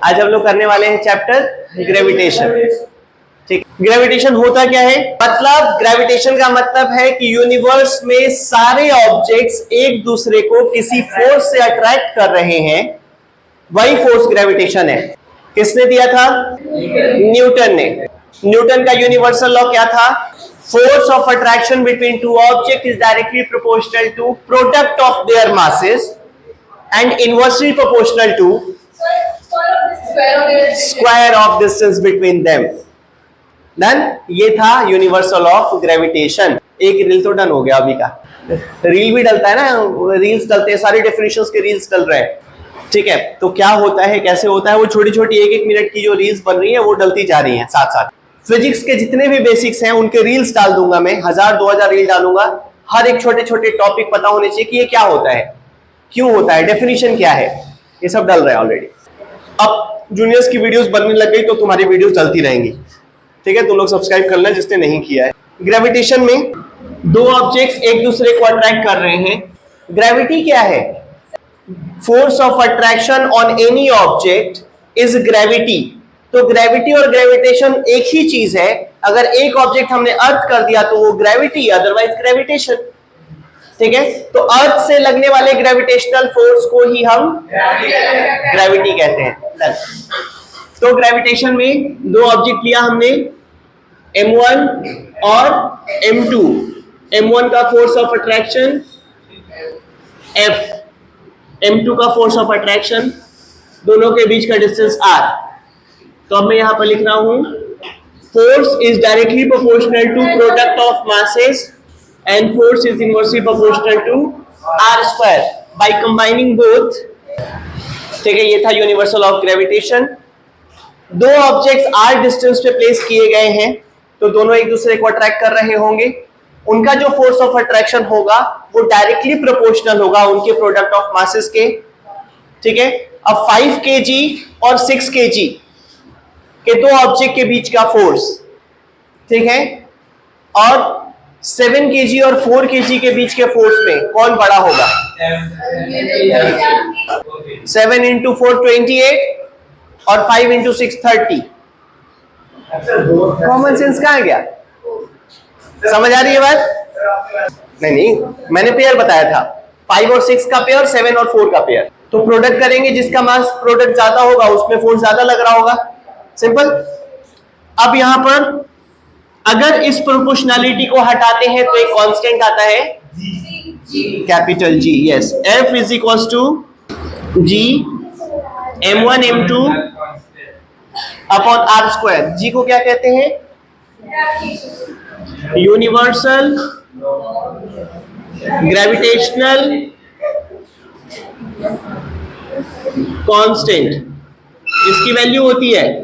आज हम लोग करने वाले हैं चैप्टर ग्रेविटेशन। ठीक, ग्रेविटेशन होता क्या है? मतलब ग्रेविटेशन का मतलब है कि यूनिवर्स में सारे ऑब्जेक्ट्स एक दूसरे को किसी फोर्स से अट्रैक्ट कर रहे हैं, वही फोर्स ग्रेविटेशन है। किसने दिया था? न्यूटन ने। न्यूटन का यूनिवर्सल लॉ क्या था? Force of attraction between two object is directly proportional to product of their masses and inversely proportional to square of distance between them. Done. ये था यूनिवर्सल ऑफ ग्रेविटेशन। एक reel तो done हो गया अभी का। रील भी डलता है ना, रील्स डलते हैं, सारे डेफिनेशंस के रील्स डल रहे हैं। ठीक है, तो क्या होता है, कैसे होता है? वो छोटी छोटी एक एक मिनट की जो रील्स बन रही है वो डलती जा रही हैं साथ साथ। फिजिक्स के जितने भी बेसिक्स हैं उनके रील्स डाल दूंगा मैं, 1000-2000 रील डालूंगा। हर एक छोटे छोटे टॉपिक पता होने चाहिए कि ये क्या होता है, क्यों होता है, डेफिनेशन क्या है, ये सब डल रहा है ऑलरेडी। अब जूनियर्स की वीडियोस बनने लग गई तो तुम्हारी वीडियोस चलती रहेंगी। ठीक है, तुम लोग सब्सक्राइब कर लेना जिसने नहीं किया है। ग्रेविटेशन में दो ऑब्जेक्ट्स एक दूसरे को अट्रैक्ट कर रहे हैं। ग्रेविटी क्या है? Force of attraction on any object is gravity. तो ग्रेविटी और ग्रेविटेशन एक ही चीज है। अगर एक ऑब्जेक्ट हमने अर्थ कर दिया तो वो ग्रेविटी, अदरवाइज ग्रेविटेशन। ठीक है, तो अर्थ से लगने वाले ग्रेविटेशनल फोर्स को ही हम ग्रेविटी कहते हैं। तो ग्रेविटेशन में दो ऑब्जेक्ट लिया हमने, M1 और M2। M1 का force of attraction F, M2 का फोर्स ऑफ अट्रैक्शन, दोनों के बीच का डिस्टेंस R। तो अब मैं यहां पर लिख रहा हूं, force is directly proportional to product of masses and force is inversely proportional to R square by combining both. ठीक है, ये था यूनिवर्सल ऑफ ग्रेविटेशन। दो ऑब्जेक्ट्स R डिस्टेंस पे प्लेस किए गए हैं, तो दोनों एक दूसरे को अट्रैक्ट कर रहे होंगे। उनका जो फोर्स ऑफ अट्रैक्शन होगा वो डायरेक्टली प्रोपोर्शनल होगा उनके प्रोडक्ट ऑफ मासेस के। ठीक है, अब 5 kg और 6 kg के दो ऑब्जेक्ट के बीच का फोर्स, ठीक है, और 7 kg और 4 kg के बीच के फोर्स में कौन बड़ा होगा? 7 into 4 28 और 5 into 6 30। कॉमन सेंस कहाँ गया? समझ आ रही है बात? नहीं, मैंने पेयर बताया था, 5 और 6 का पेयर, 7 और 4 का पेयर। तो प्रोडक्ट करेंगे, जिसका मास प्रोडक्ट ज्यादा होगा उसमें फोर्स ज्यादा लग रहा होगा। सिंपल। अब यहां पर अगर इस प्रोपोर्शनैलिटी को हटाते हैं तो एक कांस्टेंट आता है capital G। Yes, F is equal to G M1 M2 upon R square. G को क्या कहते हैं? यूनिवर्सल ग्रेविटेशनल कांस्टेंट, इसकी वैल्यू होती है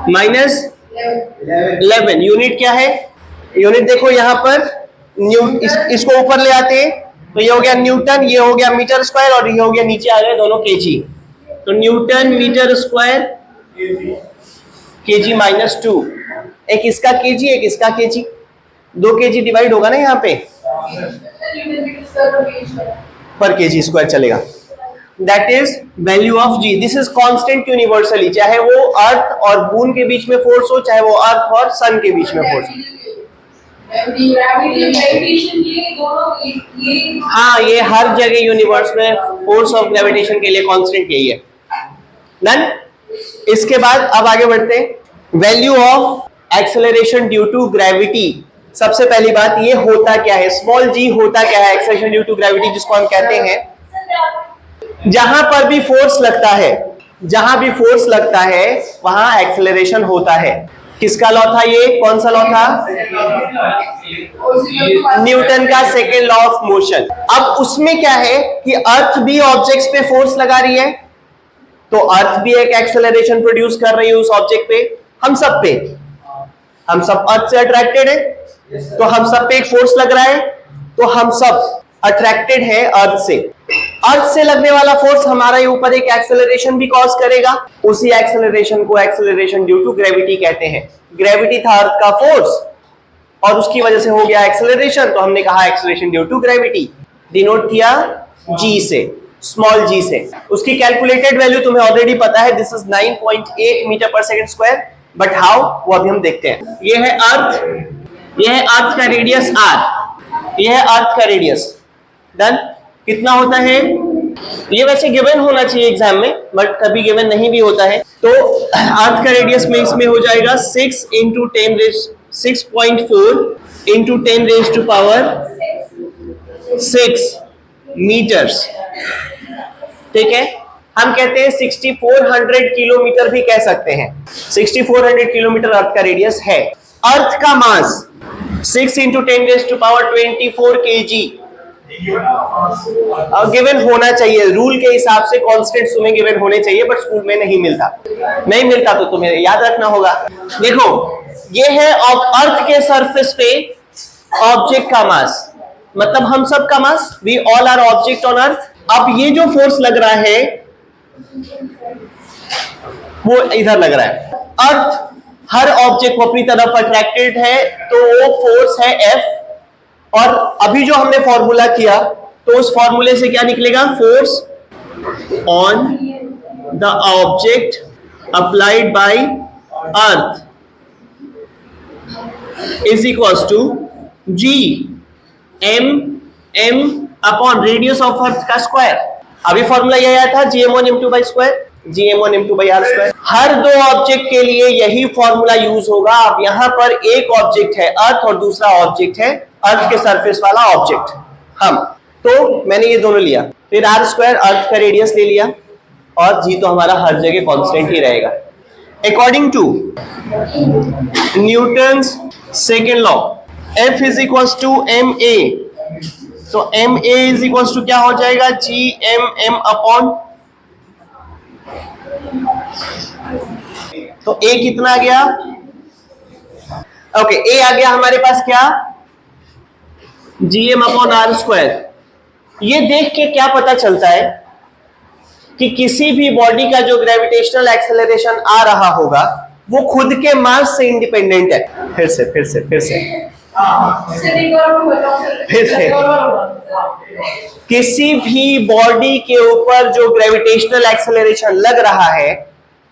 -11। यूनिट क्या है? यूनिट देखो यहां पर इसको ऊपर ले आते हैं तो ये हो गया न्यूटन, ये हो गया मीटर स्क्वायर और ये हो गया नीचे आ गए दोनों केजी। तो न्यूटन मीटर स्क्वायर केजी -2। एक इसका केजी, एक इसका केजी, 2 केजी डिवाइड होगा ना यहाँ पे, पर केजी स्क्वायर चलेगा। That is value of G। This is constant universally, चाहे वो अर्थ और मून के बीच में फोर्स हो, चाहे वो अर्थ और सन के बीच में फोर्स हो। हाँ, ये हर जगह यूनिवर्स में फोर्स ऑफ ग्रेविटेशन के लिए कांस्टेंट यही है। डन। इसके बाद अब आगे बढ़ते हैं। Value of acceleration due to gravity. सबसे पहली बात, ये होता क्या है? स्मॉल g होता क्या है? एक्सेलरेशन ड्यू टू ग्रेविटी, जिसको हम कहते हैं जहां पर भी फोर्स लगता है, जहां भी फोर्स लगता है वहां एक्सेलरेशन होता है। किसका लॉ था ये? कौन सा लॉ था? न्यूटन का सेकेंड लॉ ऑफ मोशन। अब उसमें क्या है कि अर्थ भी ऑब्जेक्ट्स पे फोर्स लगा रही है, तो अर्थ भी एक एक्सेलरेशन प्रोड्यूस कर रही है उस ऑब्जेक्ट पे, हम सब पे। हम सब अर्थ से अट्रैक्टेड है, तो हम सब पे एक फोर्स लग रहा है, तो हम सब अट्रैक्टेड है अर्थ से। अर्थ से लगने वाला फोर्स हमारे ऊपर एक एक्सेलरेशन भी कॉज करेगा। उसी एक्सेलरेशन को एक्सेलरेशन ड्यू टू ग्रेविटी कहते हैं। ग्रेविटी था अर्थ का फोर्स और उसकी वजह से हो गया एक्सेलरेशन, तो हमने कहा acceleration due to gravity. Denote किया जी से, स्मॉल जी से। उसकी कैलकुलेटेड वैल्यू तुम्हें ऑलरेडी पता है, दिस इज 9.8 मीटर पर सेकंड स्क्वायर। बट हाउ, वो अभी हम देखते हैं। ये है अर्थ, ये है अर्थ का रेडियस r, ये है अर्थ का रेडियस। डन। कितना होता है ये? वैसे गिवन होना चाहिए एग्जाम में, बट कभी गिवन नहीं भी होता है। तो अर्थ का रेडियस में इसमें हो जाएगा 6 into 6.4 into 10 raise to power 6 metres. ठीक है, हम कहते हैं 6400 किलोमीटर भी कह सकते हैं। 6400 किलोमीटर अर्थ का रेडियस है। अर्थ का mass 6 into 10 raise to power 24 kg given होना चाहिए। रूल के हिसाब से कॉन्स्टेंट तुम्हें गिवन होने चाहिए, बट स्कूल में नहीं मिलता। नहीं मिलता तो तुम्हें याद रखना होगा। देखो, ये है अर्थ के सरफेस पे ऑब्जेक्ट का मास, मतलब हम सब का mass, we all are object on earth. अब ये जो फोर्स लग रहा है वो इधर लग रहा है। अर्थ हर ऑब्जेक्ट को अपनी तरफ अट्रैक्टेड है, तो वो फोर्स है F। और अभी जो हमने फॉर्मूला किया, तो उस फॉर्मूले से क्या निकलेगा? Force on the object applied by earth is equals to G M M upon radius of earth का स्क्वायर। अभी फॉर्मूला यह आया था gm1 m2 by square, gm1 m2 by R square. हर दो ऑब्जेक्ट के लिए यही फॉर्मूला यूज होगा। अब यहां पर एक ऑब्जेक्ट है अर्थ और दूसरा ऑब्जेक्ट है अर्थ के सरफेस वाला ऑब्जेक्ट हम। तो मैंने ये दोनों लिया, फिर आर स्क्वायर अर्थ का रेडियस ले लिया, और जी तो हमारा हर जगह कांस्टेंट ही रहेगा। According to Newton's second law, F is equals to ma, तो ma इज इक्वल्स टू क्या हो जाएगा? जी एम एम अपॉन, तो a कितना आ गया? ओके, a आ गया हमारे पास क्या? G M upon R square. ये देख के क्या पता चलता है कि किसी भी बॉडी का जो ग्रेविटेशनल एक्सेलरेशन आ रहा होगा वो खुद के मास से इंडिपेंडेंट है। फिर से किसी भी बॉडी के ऊपर जो ग्रेविटेशनल एक्सेलरेशन लग रहा है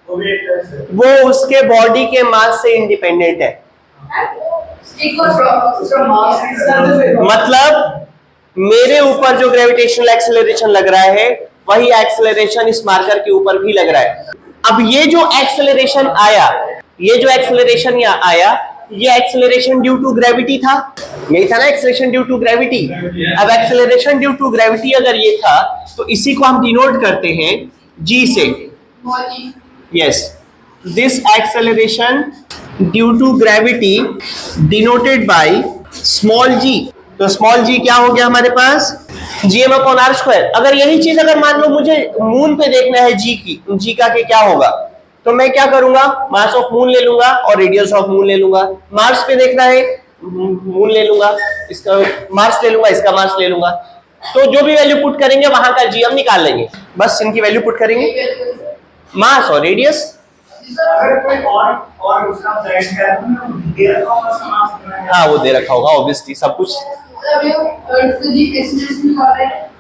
वो उसके बॉडी के मास से इंडिपेंडेंट है। मतलब मेरे ऊपर जो ग्रेविटेशनल एक्सेलरेशन लग रहा है वही एक्सेलरेशन इस मार्कर के ऊपर भी लग रहा है। अब ये जो एक्सेलरेशन आया, ये एक्सेलरेशन ड्यू टू ग्रेविटी था। यही था ना एक्सेलरेशन ड्यू टू ग्रेविटी। अब एक्सेलरेशन ड्यू टू ग्रेविटी अगर ये था, तो इसी को हम डिनोट करते हैं जी से। Yes, this acceleration due to gravity denoted by small g. तो स्मॉल जी क्या हो गया हमारे पास? GM upon R square. अगर यही चीज अगर मान लो मुझे मून पे देखना है जी का के क्या होगा, तो मैं क्या करूंगा? मास ऑफ मून ले लूंगा और रेडियस ऑफ मून ले लूंगा। मार्स पे देखना है, मून ले लूंगा, इसका मार्स ले लूंगा, इसका मार्स ले लूंगा। तो जो भी वैल्यू पुट करेंगे वहां का जी हम निकाल लेंगे। बस इनकी वैल्यू पुट करेंगे, मास और रेडियस। अगर कोई और उसका फ्रेंड है दे रखा होगा समास, हाँ वो दे रखा होगा ऑब्वियसली, सब कुछ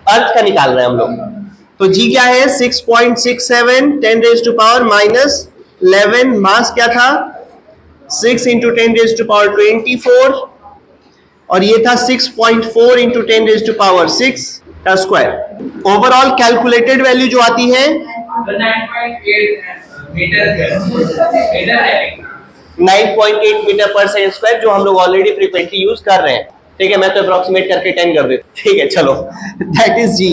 अर्थ का निकाल रहे हैं हम लोग। तो जी क्या है? 6.67 10 रेज टू पावर माइनस 11। मास क्या था? 6 इंटू 10 रेज टू पावर 24, और ये था 6.4 इंटू 10 रेज टू पावर 6 का स्क्वायर। ओवरऑल कैलकुलेटेड वैल्यू जो आती है 9.8 मीटर पर सेकंड स्क्वायर, जो हम लोग ऑलरेडी फ्रीक्वेंटली यूज कर रहे हैं। ठीक है, मैं तो अप्रोक्सीमेट करके 10 कर देता। ठीक है, चलो, दैट इज जी।